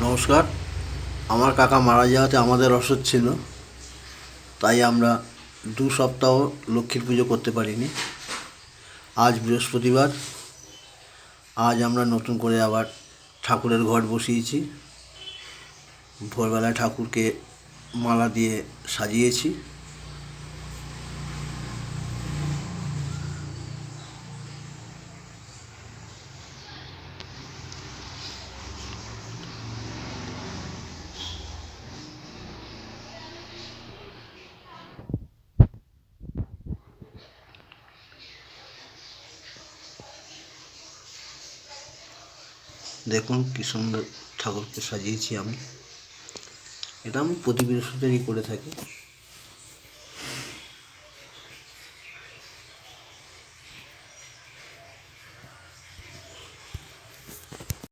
নমস্কার। আমার কাকা মারা যাওয়াতে আমাদের অসুখ ছিল, তাই আমরা 2 সপ্তাহ লক্ষ্মীর পুজো করতে পারিনি। আজ বৃহস্পতিবার, আজ আমরা নতুন করে আবার ঠাকুরের ঘট বসিয়েছি। ভোরবেলায় ঠাকুরকে মালা দিয়ে সাজিয়েছি। দেখুন কি সুন্দর ঠাকুরকে সাজিয়েছি আমি। এটা আমি প্রতি বৃহস্পতিবারই করে থাকি।